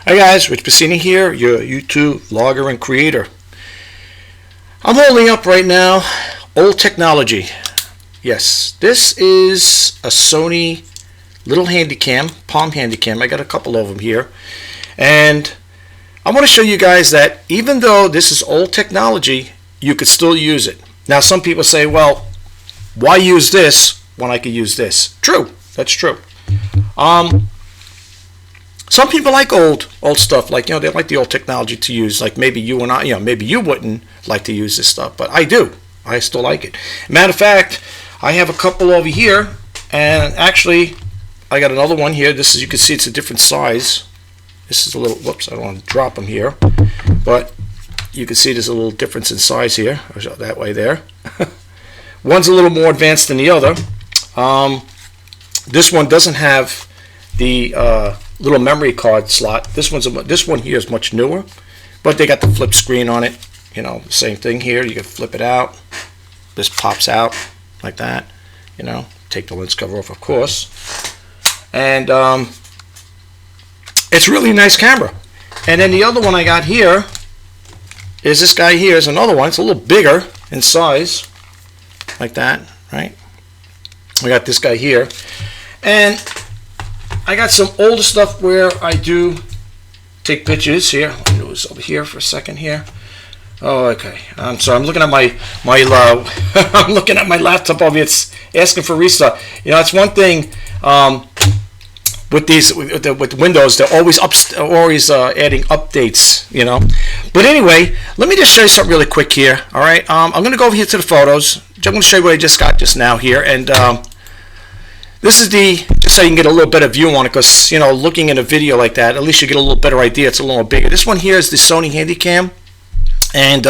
Hi guys, Rich Bassini here, your YouTube vlogger and creator. I'm holding up right now old technology. Yes, this is a Sony little Handycam, Palm Handycam. I got a couple of them here. And I want to show you guys that even though this is old technology, you could still use it. Now some people say, well, why use this when I could use this? True, that's true. Some people like old stuff, like, they like the old technology to use, like maybe you and I, maybe you wouldn't like to use this stuff, but I do. I still like it. Matter of fact, I have a couple over here, and actually, I got another one here. This is, you can see it's a different size. This is a little, whoops, I don't want to drop them here, but you can see there's a little difference in size here, that way there. One's a little more advanced than the other. This one doesn't have the little memory card slot. This one here is much newer, but they got the flip screen on it. Same thing here. You can flip it out. This pops out like that. Take the lens cover off, of course, and it's really a nice camera. And then the other one I got here is this guy here. Is another one. It's a little bigger in size, like that, right? We got this guy here, and I got some older stuff where I do take pictures here. Let me do this over here for a second here. Oh, okay. I'm sorry. I'm looking at my I'm looking at my laptop over here. It's asking for restart. It's one thing with these with Windows. They're always adding updates. But anyway, let me just show you something really quick here. All right. I'm going to go over here to the photos. I'm going to show you what I just got just now here, and this is just so you can get a little better view on it, because looking at a video like that, at least you get a little better idea. It's a little bigger. This one here is the Sony Handycam, and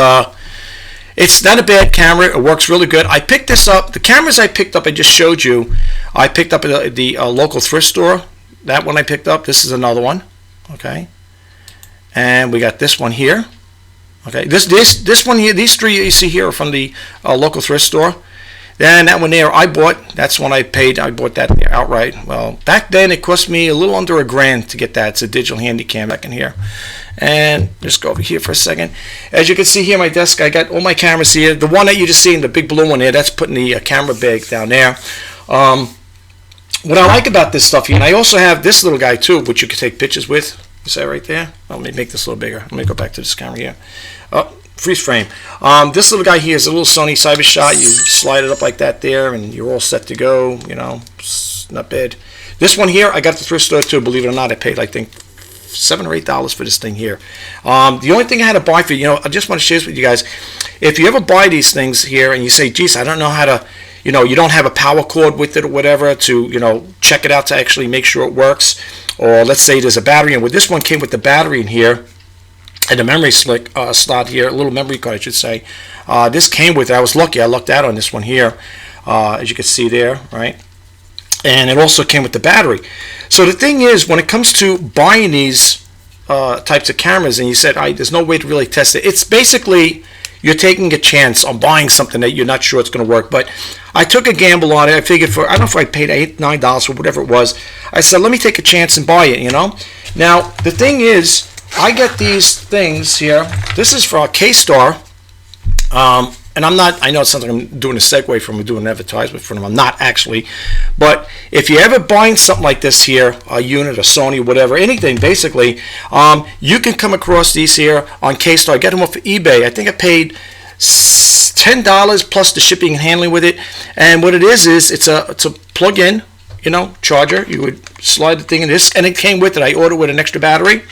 it's not a bad camera. It works really good. I picked this up. The cameras I picked up, I just showed you. I picked up at the local thrift store. That one I picked up. This is another one. Okay, and we got this one here. Okay, this one here. These three you see here are from the local thrift store. Then that one there I bought. That's one I paid. I bought that there outright. Well, back then it cost me a little under $1,000 to get that. It's a digital Handycam back in here. And just go over here for a second. As you can see here, my desk, I got all my cameras here. The one that you just seen, the big blue one there, that's putting the camera bag down there. What I like about this stuff here, and I also have this little guy too, which you can take pictures with. You see that right there? Let me make this a little bigger. Let me go back to this camera here. Oh. Freeze frame. This little guy here is a little Sony CyberShot. You slide it up like that there, and you're all set to go. It's not bad. This one here, I got the thrift store too. Believe it or not, I paid, I think, $7 or $8 for this thing here. The only thing I had to buy for I just want to share this with you guys. If you ever buy these things here and you say, geez, I don't know how to, you don't have a power cord with it or whatever to, check it out to actually make sure it works. Or let's say there's a battery, and with this one came with the battery in here. And the memory slot here, a little memory card I should say. This came with it. I was lucky. I lucked out on this one here, as you can see there, right? And it also came with the battery. So the thing is, when it comes to buying these types of cameras, and you said, there's no way to really test it. It's basically you're taking a chance on buying something that you're not sure it's going to work. But I took a gamble on it. I figured I don't know if I paid $8, $9 or whatever it was. I said, let me take a chance and buy it. Now the thing is, I get these things here. This is for K-Star, and I know it sounds like I'm doing a segue from doing an advertisement for them. I'm not actually, but if you're ever buying something like this here, a unit, a Sony, whatever, anything basically, you can come across these here on K-Star. I get them off of eBay. I think I paid $10 plus the shipping and handling with it. And what it is it's a plug-in, charger. You would slide the thing in this, and it came with it. I ordered with an extra battery.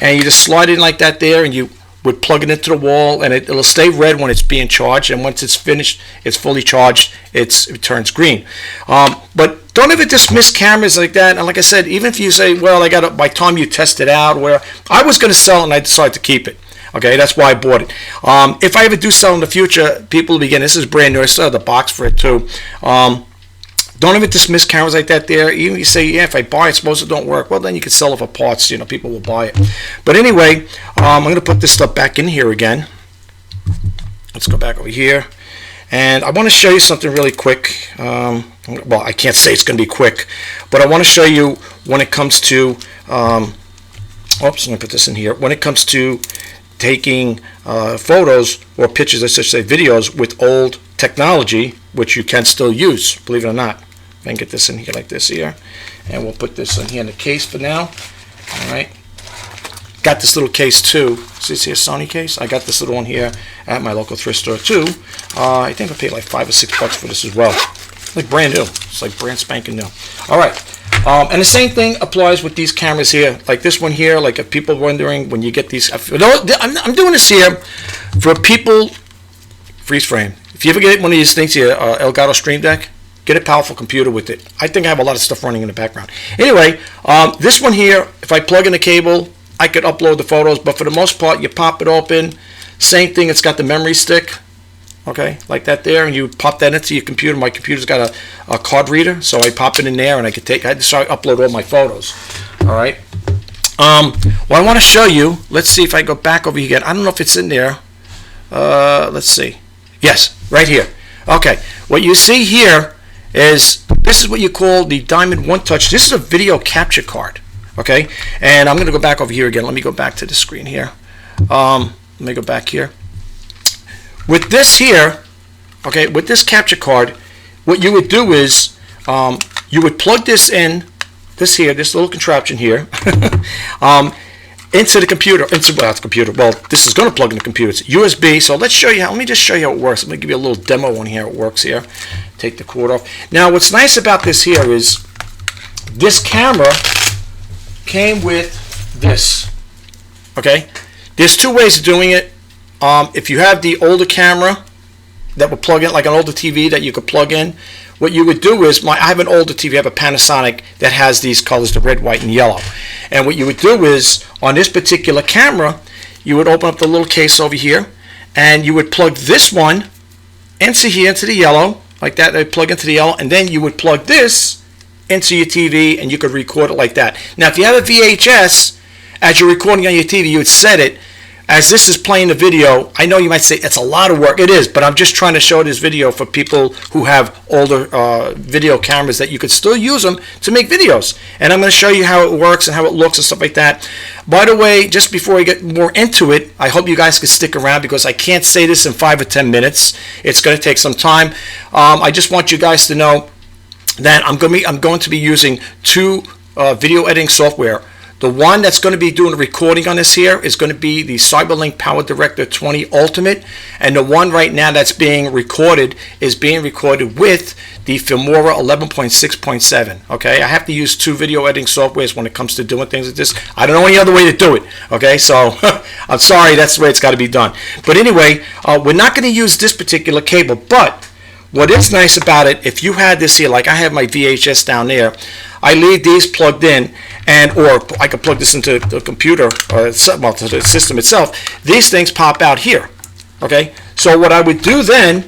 And you just slide it in like that there, and you would plug it into the wall, and it'll stay red when it's being charged, and once it's finished, it's fully charged, it turns green. But don't ever dismiss cameras like that. And like I said, even if you say, well, by the time you test it out, where I was going to sell it and I decided to keep it. Okay, that's why I bought it. If I ever do sell in the future, people will begin. This is brand new. I still have the box for it too. Don't ever dismiss cameras like that there. Even if you say, yeah, if I buy it, suppose it don't work. Well, then you can sell it for parts. People will buy it. But anyway, I'm going to put this stuff back in here again. Let's go back over here. And I want to show you something really quick. Well, I can't say it's going to be quick, but I want to show you when it comes to oops, let me put this in here. When it comes to taking photos or pictures, I should say videos, with old technology, which you can still use, believe it or not. I can get this in here like this here, and we'll put this in here in the case for now. All right. Got this little case too. See this here, Sony case? I got this little one here at my local thrift store too. I think I paid like $5 or $6 for this as well. Like brand new. It's like brand spanking new. All right. And the same thing applies with these cameras here. Like this one here, like if people are wondering when you get these, I'm doing this here for people, freeze frame. If you ever get one of these things here, Elgato Stream Deck, get a powerful computer with it. I think I have a lot of stuff running in the background. Anyway, this one here, if I plug in a cable, I could upload the photos, but for the most part, you pop it open. Same thing, it's got the memory stick, okay, like that there, and you pop that into your computer. My computer's got a card reader, so I pop it in there, and I upload all my photos. All right. What I want to show you, let's see if I go back over here again. I don't know if it's in there. Let's see. Yes, right here. Okay, what you see here is this is what you call the Diamond One Touch. This is a video capture card. Okay, and I'm going to go back over here again. Let me go back to the screen here. Let me go back here. With this here, okay, with this capture card, what you would do is you would plug this in, this little contraption here, into the computer. Well, this is going to plug in the computer. It's USB. So let's show you how. Let me just show you how it works. Let me give you a little demo on here. It works here. Take the cord off. Now, what's nice about this here is this camera came with this. Okay, there's two ways of doing it. If you have the older camera that will plug in, like an older TV that you could plug in, what you would do is, I have an older TV, I have a Panasonic that has these colors, the red, white, and yellow. And what you would do is, on this particular camera, you would open up the little case over here, and you would plug this one into here, into the yellow, like that. They plug into the yellow, and then you would plug this into your TV, and you could record it like that. Now, if you have a VHS, as you're recording on your TV, you would set it as this is playing the video. I know you might say it's a lot of work. It is, but I'm just trying to show this video for people who have older video cameras that you could still use them to make videos. And I'm going to show you how it works and how it looks and stuff like that. By the way, just before I get more into it, I hope you guys can stick around because I can't say this in 5 or 10 minutes. It's going to take some time. I just want you guys to know that I'm going to be using two video editing software. The one that's going to be doing the recording on this here is going to be the Cyberlink Power Director 20 Ultimate, and the one right now that's being recorded is being recorded with the Filmora 11.6.7. Okay, I have to use two video editing softwares when it comes to doing things like this. I don't know any other way to do it. Okay, so I'm sorry, that's the way it's got to be done. But anyway, we're not going to use this particular cable, but what is nice about it, if you had this here, like I have my VHS down there, I leave these plugged in, or I could plug this into the computer, or to the system itself. These things pop out here. Okay, so what I would do then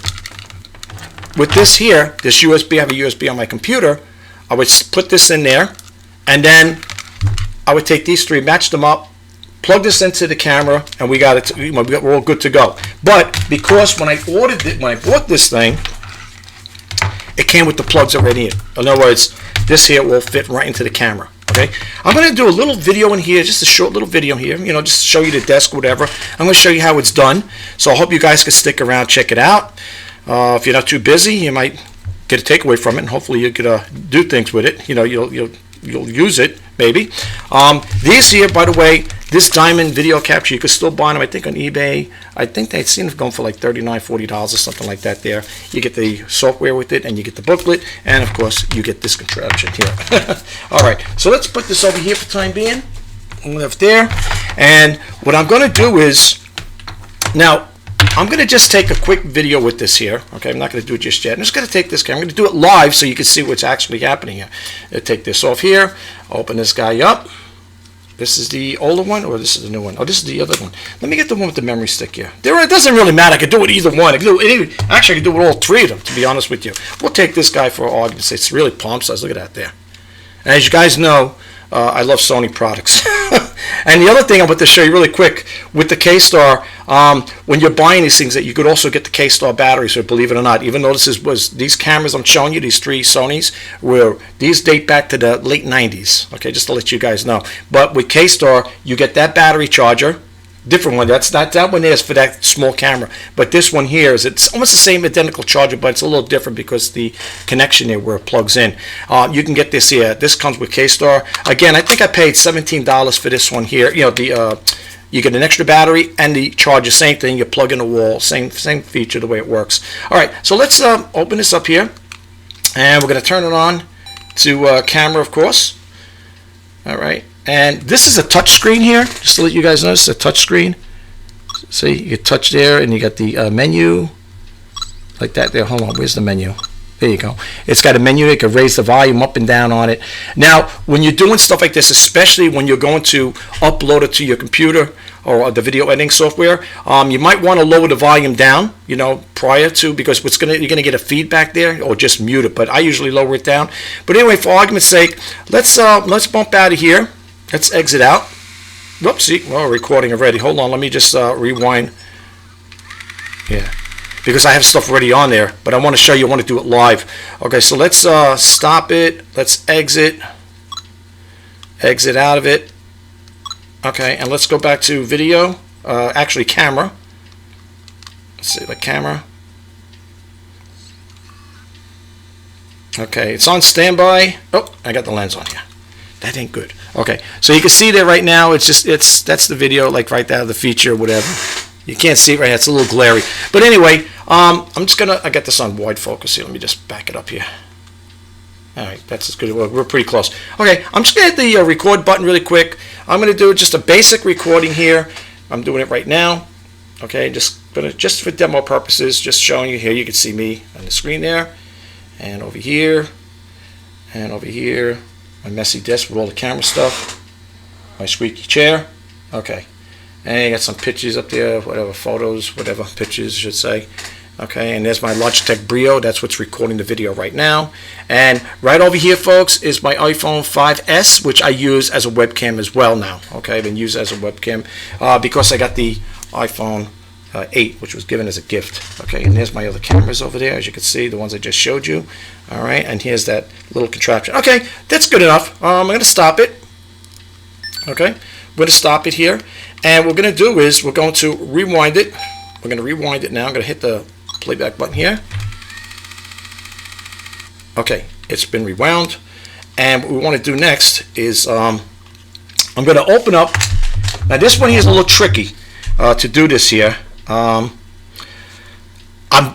with this here, this USB, I have a USB on my computer, I would put this in there, and then I would take these three, match them up, plug this into the camera, and we got it. We're all good to go. But because when I bought this thing, it came with the plugs already in. In other words, this here will fit right into the camera. Okay, I'm going to do a little video in here, just a short little video here, just to show you the desk, whatever. I'm going to show you how it's done. So I hope you guys can stick around, check it out. If you're not too busy, you might get a takeaway from it, and hopefully you could do things with it. You'll use it, maybe. These here, by the way, this Diamond video capture, you can still buy them, I think, on eBay. I think they've seen them going for like $39, $40 or something like that there. You get the software with it, and you get the booklet, and of course, you get this contraption here. All right, so let's put this over here for the time being. Left there. And what I'm going to do is, now, I'm going to just take a quick video with this here. Okay, I'm not going to do it just yet. I'm just going to take this camera. I'm going to do it live so you can see what's actually happening here. Take this off here. Open this guy up. This is the older one, or this is the new one? Oh, this is the other one. Let me get the one with the memory stick here. It doesn't really matter. I can do it either one. Actually, I can do it with all three of them, to be honest with you. We'll take this guy for argument's sake. It's really palm size. Look at that there. And as you guys know, I love Sony products. And the other thing I want to show you really quick, with the K-Star, when you're buying these things, that you could also get the K-Star batteries. So believe it or not, even though these cameras I'm showing you, these 3 Sonys, these date back to the late 90s. Okay, just to let you guys know. But with K-Star, you get that battery charger. Different one. That one is for that small camera, but this one here it's almost the same identical charger, but it's a little different because the connection there where it plugs in. You can get this here. This comes with K-Star. Again, I think I paid $17 for this one here. You know, you get an extra battery and the charger, same thing. You plug in the wall, same feature, the way it works. All right, so let's open this up here, and we're going to turn it on to camera, of course. All right. And this is a touch screen here, just to let you guys know, it's a touch screen. See, you touch there and you got the menu like that there. Hold on, where's the menu? There you go. It's got a menu. You can raise the volume up and down on it. Now, when you're doing stuff like this, especially when you're going to upload it to your computer or the video editing software, you might want to lower the volume down, you know, prior to, because you're gonna get a feedback there, or just mute it. But I usually lower it down. But anyway, for argument's sake, let's bump out of here. Let's exit out. Whoops, see, well, recording already. Hold on, let me just rewind. Yeah, because I have stuff already on there, but I want to show you, I want to do it live. Okay, so let's stop it. Let's exit out of it. Okay, and let's go back to video. Actually, camera. Let's see, the camera. Okay, it's on standby. Oh, I got the lens on here. That ain't good. Okay, so you can see there right now, that's the video, like right there, the feature, whatever. You can't see it right now, it's a little glary. But anyway, I got this on wide focus here. Let me just back it up here. All right, that's as good. We're pretty close. Okay, I'm just gonna hit the record button really quick. I'm gonna do just a basic recording here. I'm doing it right now. Okay, just for demo purposes, just showing you here. You can see me on the screen there, and over here, and over here. My messy desk with all the camera stuff, my squeaky chair. Okay, and you got some pictures up there, whatever, photos, whatever, pictures I should say. Okay, and there's my Logitech Brio. That's what's recording the video right now. And right over here, folks, is my iPhone 5S, which I use as a webcam as well now. Okay, I've been using as a webcam because I got the iPhone 8, which was given as a gift. Okay, and there's my other cameras over there, as you can see, the ones I just showed you. All right, and here's that little contraption. Okay, that's good enough. I'm going to stop it. Okay, we're going to stop it here, and what we're going to do is we're going to rewind it. We're going to rewind it now. I'm going to hit the playback button here. Okay, it's been rewound, and what we want to do next is I'm going to open up. Now this one here is a little tricky to do this here.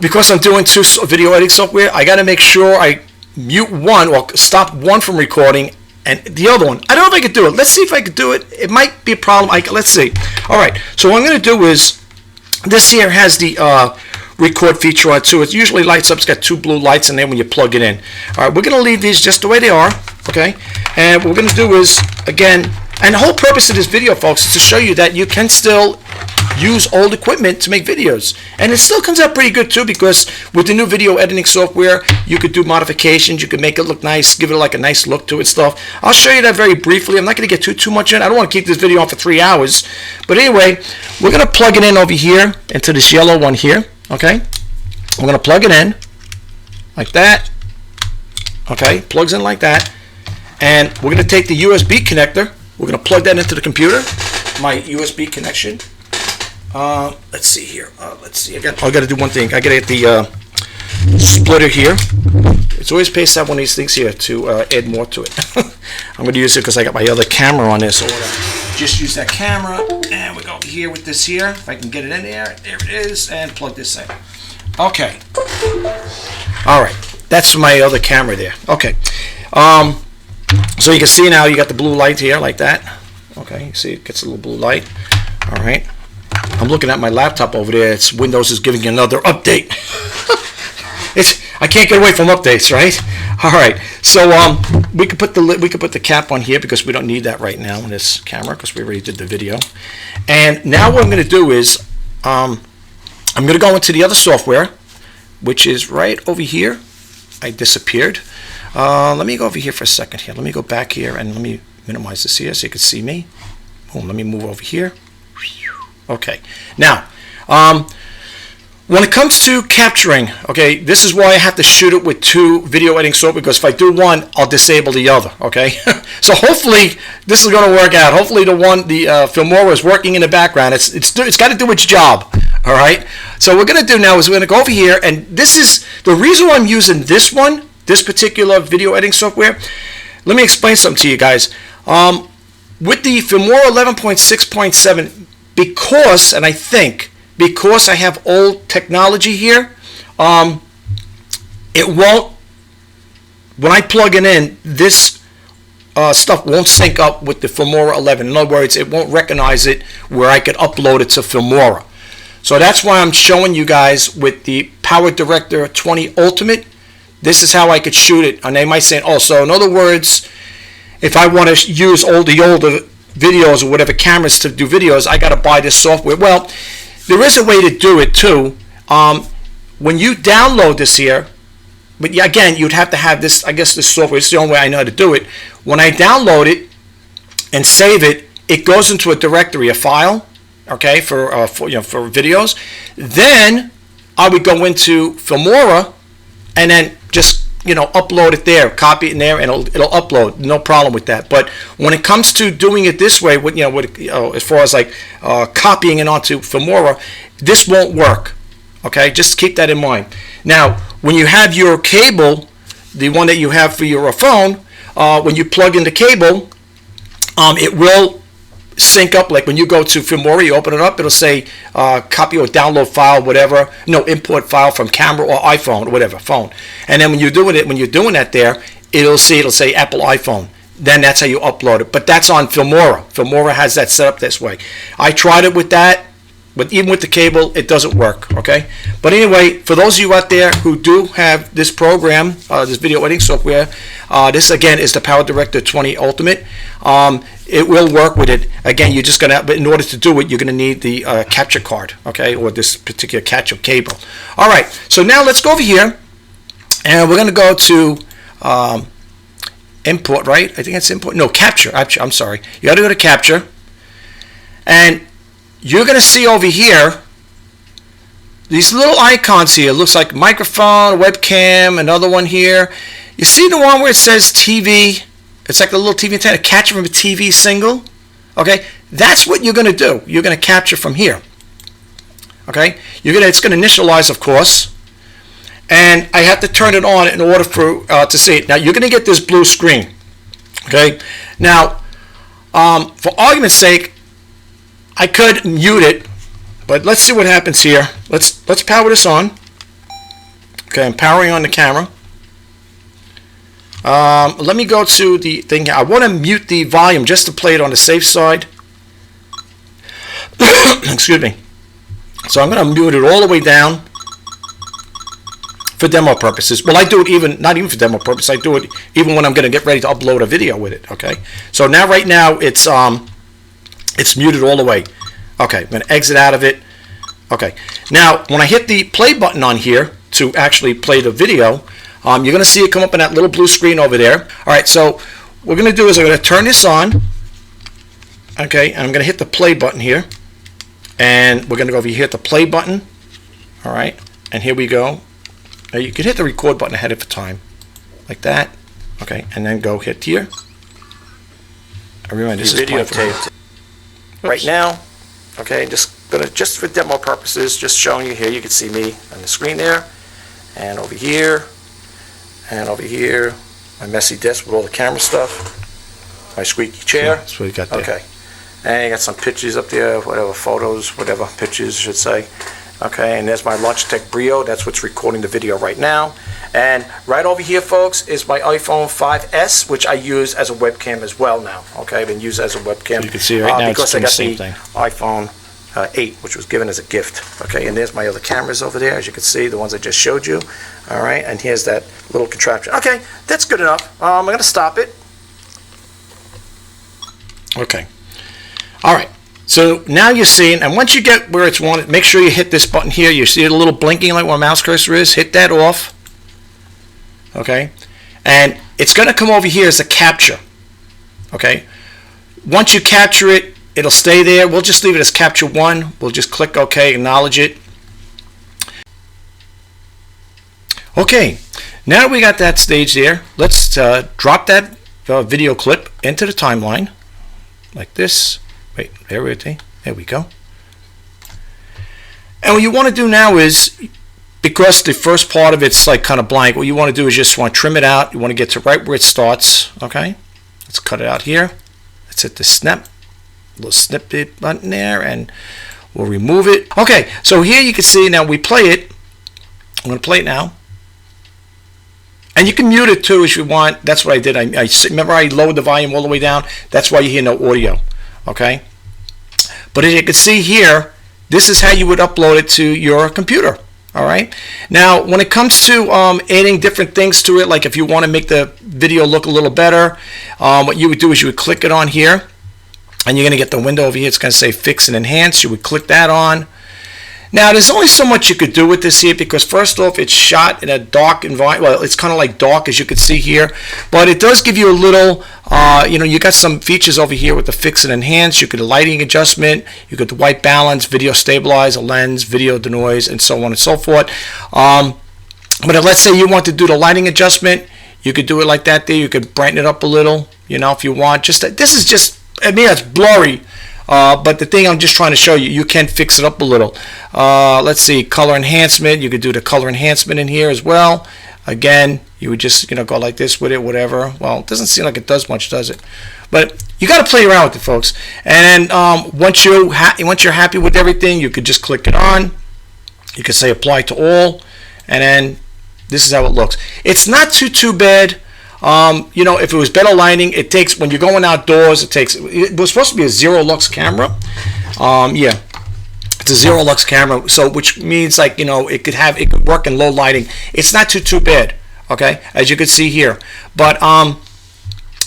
Because I'm doing 2 video editing software, I got to make sure I mute one or stop one from recording and the other one. I don't know if I could do it. Let's see if I could do it. It might be a problem. Let's see. All right. So what I'm going to do is, this here has the record feature on it too. It usually lights up. It's got 2 blue lights in there when you plug it in. All right. We're going to leave these just the way they are. Okay. And what we're going to do is, again, and the whole purpose of this video, folks, is to show you that you can still use old equipment to make videos, and it still comes out pretty good too, because with the new video editing software you could do modifications, you could make it look nice, give it like a nice look to it stuff. I'll show you that very briefly. I'm not going to get too much in. I don't want to keep this video on for 3 hours, but anyway, we're going to plug it in over here into this yellow one here. Okay, we're going to plug it in like that. Okay, plugs in like that, and we're going to take the USB connector. We're going to plug that into the computer, my USB connection. Let's see here. Let's see. I got to do one thing. I got to get the splitter here. It's always pays to have one of these things here to add more to it. I'm going to use it because I got my other camera on this. So just use that camera, and we go over here with this here. If I can get it in there. There it is, and plug this in. Okay. All right. That's my other camera there. Okay. So you can see now you got the blue light here like that. Okay. You see it gets a little blue light. All right. I'm looking at my laptop over there. It's Windows is giving you another update. I can't get away from updates, right? All right. So we could put the cap on here because we don't need that right now in this camera because we already did the video. And now what I'm going to do is I'm going to go into the other software, which is right over here. I disappeared. Let me go over here for a second here. Let me go back here and let me minimize this here so you can see me. Boom. Let me move over here. Okay. Now, When it comes to capturing, okay, this is why I have to shoot it with 2 video editing software, because if I do one, I'll disable the other, okay? So hopefully this is going to work out. Hopefully the Filmora is working in the background. It's got to do its job, all right? So what we're going to do now is we're going to go over here, and this is the reason why I'm using this one, this particular video editing software. Let me explain something to you guys. With the Filmora 11.6.7, because, and I think, because I have old technology here, it won't, when I plug it in, this stuff won't sync up with the Filmora 11. In other words, it won't recognize it where I could upload it to Filmora. So that's why I'm showing you guys with the PowerDirector 20 Ultimate. This is how I could shoot it. And they might say, oh, so in other words, if I want to use the older videos or whatever cameras to do videos, I got to buy this software. Well, there is a way to do it too. When you download this here, but yeah, again, you'd have to have this, I guess this software, it's the only way I know how to do it. When I download it and save it, it goes into a directory, a file, okay, for videos. Then I would go into Filmora and then just upload it there, copy it in there, and it'll upload. No problem with that. But when it comes to doing it this way, as far as like copying it onto Filmora, this won't work. Okay, just keep that in mind. Now, when you have your cable, the one that you have for your phone, when you plug in the cable, it will sync up. Like when you go to Filmora, you open it up, it'll say copy or download file, whatever, import file from camera or iPhone or whatever phone. And then when you're doing that there, it'll say Apple iPhone. Then that's how you upload it. But that's on Filmora. Filmora has that set up this way. I tried it with that, but even with the cable, it doesn't work. Okay. But anyway, for those of you out there who do have this program, this video editing software, this again is the PowerDirector 20 Ultimate. It will work with it. Again, you're just gonna, but in order to do it, you're gonna need the capture card, okay, or this particular capture cable. All right. So now let's go over here, and we're gonna go to import, right? I think it's import. No, capture. I'm sorry. You got to go to capture, and you're gonna see over here these little icons here. It looks like microphone, webcam, another one here. You see the one where it says TV? It's like a little TV antenna, capture from a TV single. Okay, that's what you're going to do. You're going to capture from here. Okay, it's going to initialize, of course, and I have to turn it on in order for to see it. Now you're going to get this blue screen. Okay, now for argument's sake, I could mute it, but let's see what happens here. Let's power this on. Okay, I'm powering on the camera. Let me go to the thing. I want to mute the volume just to play it on the safe side. Excuse me. So I'm going to mute it all the way down for demo purposes. Well, I do it not even for demo purposes. I do it even when I'm going to get ready to upload a video with it. Okay. So now, right now, it's muted all the way. Okay. I'm going to exit out of it. Okay. Now, when I hit the play button on here to actually play the video, you're going to see it come up in that little blue screen over there. All right, so what we're going to do is I'm going to turn this on. Okay, and I'm going to hit the play button here. And we're going to go over here, hit the play button. All right, and here we go. Now you can hit the record button ahead of time, like that. Okay, and then go hit here. I remember this is videotaped right now. Okay, just for demo purposes, just showing you here. You can see me on the screen there, and over here. And over here, my messy desk with all the camera stuff, my squeaky chair. Yeah, that's what you got there. Okay. And you got some pictures up there, whatever, photos, whatever, pictures, I should say. Okay, and there's my Logitech Brio. That's what's recording the video right now. And right over here, folks, is my iPhone 5S, which I use as a webcam as well now. Okay, I've been used as a webcam. So you can see right now because it's I got the same the thing. iPhone 8, which was given as a gift. Okay, and there's my other cameras over there, as you can see, the ones I just showed you. All right, and here's that little contraption. Okay, that's good enough. I'm going to stop it. Okay. All right, so now you're seeing, and once you get where it's wanted, make sure you hit this button here. You see a little blinking like where a mouse cursor is. Hit that off. Okay, and it's going to come over here as a capture. Okay, once you capture it, It'll stay there. We'll just leave it as capture one. We'll just click OK, acknowledge it. Okay, now that we got that stage there, let's drop that video clip into the timeline like this. Wait, there we go. And what you want to do now is, because the first part of it's like kind of blank, what you want to do is just want to trim it out. You want to get to right where it starts. Okay, let's cut it out here. Let's hit the snip, little snippet button there, and we'll remove it. Okay, so here you can see now we play it. I'm going to play it now. And you can mute it too if you want. That's what I did. I remember I lowered the volume all the way down. That's why you hear no audio. Okay. But as you can see here, this is how you would upload it to your computer. All right. Now, when it comes to adding different things to it, like if you want to make the video look a little better, what you would do is you would click it on here, and you're going to get the window over here. It's going to say Fix and Enhance. You would click that on. Now, there's only so much you could do with this here, because first off, it's shot in a dark environment. Well, it's kind of like dark, as you can see here, but it does give you a little, you got some features over here with the Fix and Enhance. You could lighting adjustment, you could the white balance, video stabilize, a lens, video denoise, and so on and so forth. But let's say you want to do the lighting adjustment, you could do it like that there. You could brighten it up a little, if you want. This is just, it's blurry. But the thing I'm just trying to show you, you can fix it up a little. Let's see, color enhancement. You could do the color enhancement in here as well. Again, you would just go like this with it, whatever. Well, it doesn't seem like it does much, does it? But you got to play around with it, folks. And then once you're happy with everything, you could just click it on. You could say apply to all, and then this is how it looks. It's not too bad. If it was better lighting, it takes, when you're going outdoors, it was supposed to be a zero lux camera. Yeah, it's a zero lux camera, so which means it could work in low lighting. It's not too bad, okay, as you can see here. But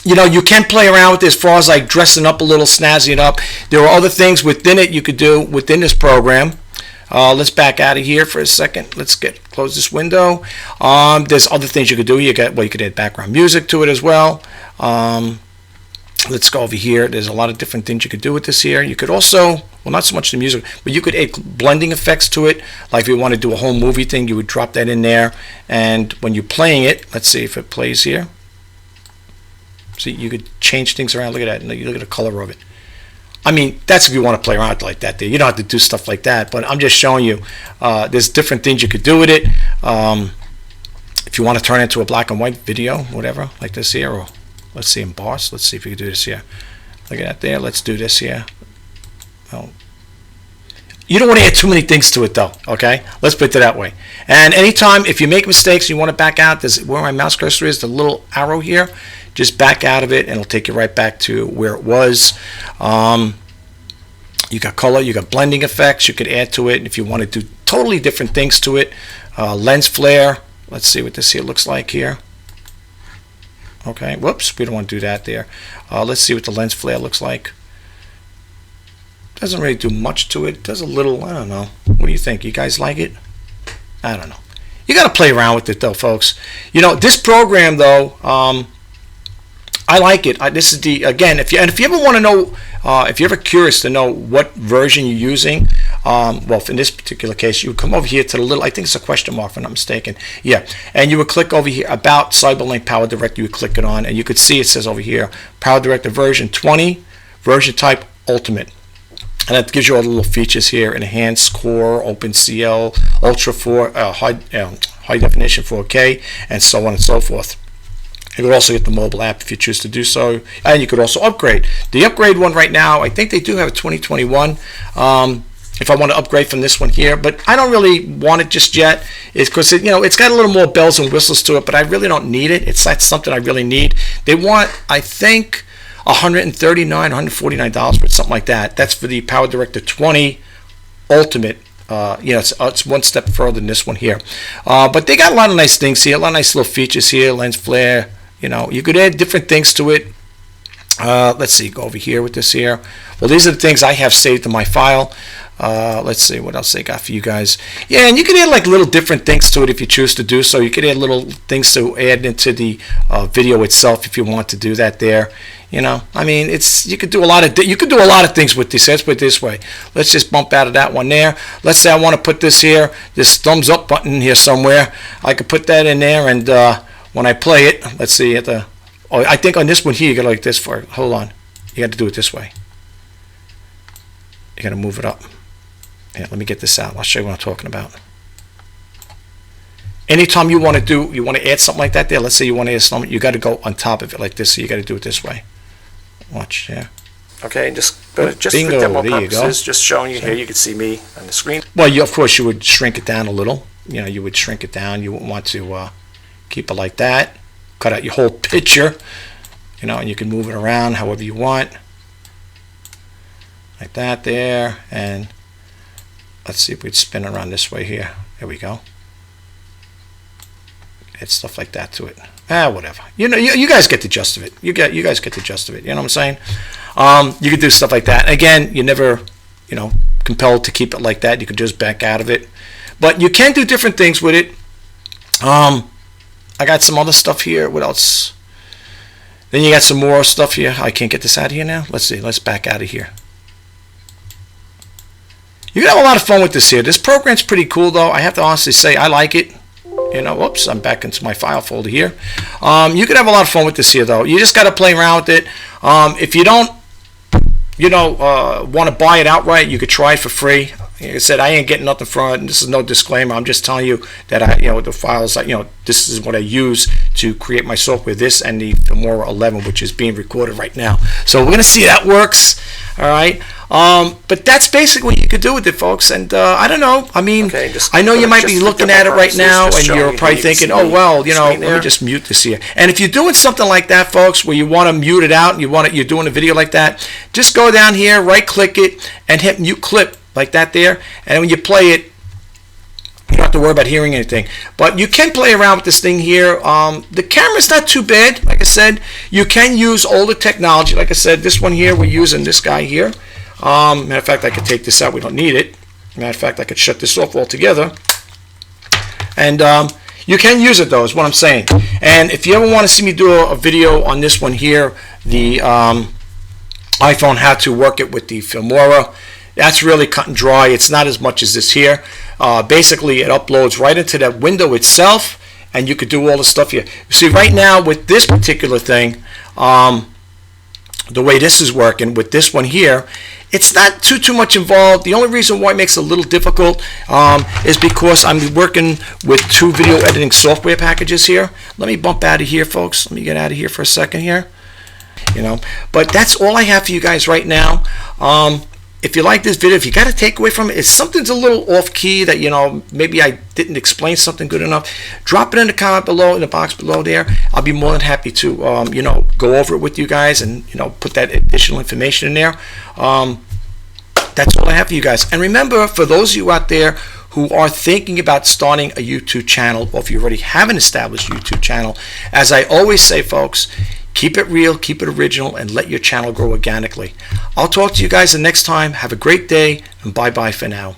you can play around with this as far as like dressing up a little, snazzing it up. There are other things within it you could do within this program. Let's back out of here for a second. Let's close this window. There's other things you could do. You could add background music to it as well. Let's go over here. There's a lot of different things you could do with this here. You could also, well, not so much the music, but you could add blending effects to it. Like if you want to do a whole movie thing, you would drop that in there. And when you're playing it, let's see if it plays here. See, you could change things around. Look at that. Look at the color of it. I mean, that's if you want to play around like that. You don't have to do stuff like that, but I'm just showing you there's different things you could do with it. If you want to turn it into a black and white video, whatever, like this here, or let's see, emboss. Let's see if we can do this here. Look at that there. Let's do this here. Well, you don't want to add too many things to it, though, okay? Let's put it that way. And anytime, if you make mistakes, you want to back out, there's where my mouse cursor is, the little arrow here. Just back out of it, and it'll take you right back to where it was. You got color, you got blending effects you could add to it if you want to do totally different things to it. Lens flare. Let's see what this here looks like here. Okay, whoops, we don't want to do that there. Let's see what the lens flare looks like. Doesn't really do much to it. It does a little, I don't know. What do you think? You guys like it? I don't know. You got to play around with it, though, folks. This program, though, I like it. This is again, if you ever want to know, if you're ever curious to know what version you're using, well, in this particular case, you would come over here to the little, I think it's a question mark if I'm not mistaken. Yeah, and you would click over here about CyberLink Power Director. You would click it on, and you could see it says over here Power Director version 20, version type Ultimate. And that gives you all the little features here: enhanced, core, OpenCL, Ultra 4, high definition 4K, and so on and so forth. You could also get the mobile app if you choose to do so, and you could also upgrade. The upgrade one right now, I think they do have a 2021. If I want to upgrade from this one here, but I don't really want it just yet. It's because it's got a little more bells and whistles to it, but I really don't need it. It's not something I really need. They want, I think, $139, $149 for something like that. That's for the Power Director 20 Ultimate. It's one step further than this one here. But they got a lot of nice things here, a lot of nice little features here, lens flare. You could add different things to it. Let's see, go over here with this here. Well, these are the things I have saved in my file. Let's see what else they got for you guys. Yeah, and you can add like little different things to it if you choose to do so. You could add little things to add into the video itself if you want to do that there. You know, I mean, you could do a lot of things with this. Let's put it this way. Let's just bump out of that one there. Let's say I want to put this here, this thumbs up button here somewhere. I could put that in there, and when I play it, let's see I think on this one here you got like this for. Hold on, you got to do it this way. You got to move it up. Yeah, let me get this out. I'll show you what I'm talking about. Anytime you want to add something like that there, let's say you want to add something, you got to go on top of it like this, so you got to do it this way. Watch, yeah. Okay, just Bingo, for demo there you go. purposes, just showing you here, you can see me on the screen. Well, of course, you would shrink it down a little. You know, you would shrink it down. You wouldn't want to keep it like that. Cut out your whole picture, you know, and you can move it around however you want. Like that there, and let's see if we'd spin around this way here. There we go. Add stuff like that to it. Whatever. You know, you guys get the gist of it. You guys get the gist of it. You know what I'm saying? You could do stuff like that. Again, you're never, you know, compelled to keep it like that. You could just back out of it. But you can do different things with it. I got some other stuff here. What else? Then you got some more stuff here. I can't get this out of here now. Let's see. Let's back out of here. You can have a lot of fun with this here. This program's pretty cool, though. I have to honestly say I like it. You know, whoops, I'm back into my file folder here. You can have a lot of fun with this here, though. You just got to play around with it. If you don't, you know, want to buy it outright, you could try it for free. Like I said, I ain't getting nothing from it. This is no disclaimer. I'm just telling you that the files, this is what I use to create my software. This and the Filmora 11, which is being recorded right now. So we're gonna see how that works. All right. But that's basically what you could do with it, folks. And I don't know. I mean, I know you might be looking at it right now, and you're probably thinking, "Oh well, you know, let me just mute this here." And if you're doing something like that, folks, where you want to mute it out, and you're doing a video like that, just go down here, right-click it, and hit mute clip like that there. And when you play it, you don't have to worry about hearing anything. But you can play around with this thing here. The camera's not too bad. Like I said, you can use older technology. Like I said, this one here, we're using this guy here. Matter of fact, I could take this out. We don't need it. Matter of fact, I could shut this off altogether. And you can use it, though, is what I'm saying. And if you ever want to see me do a video on this one here, the iPhone, how to work it with the Filmora, that's really cut and dry. It's not as much as this here. Basically, it uploads right into that window itself, and you could do all the stuff here. See, right now with this particular thing, the way this is working with this one here, it's not too much involved. The only reason why it makes it a little difficult is because I'm working with 2 video editing software packages here. Let me bump out of here, folks. Let me get out of here for a second here. You know, but that's all I have for you guys right now. If you like this video, if you got a takeaway from it, if something's a little off key that, you know, maybe I didn't explain something good enough, drop it in the comment below, in the box below there. I'll be more than happy to, you know, go over it with you guys and, you know, put that additional information in there. That's all I have for you guys. And remember, for those of you out there who are thinking about starting a YouTube channel, or if you already have an established YouTube channel, as I always say, folks, keep it real, keep it original, and let your channel grow organically. I'll talk to you guys the next time. Have a great day, and bye-bye for now.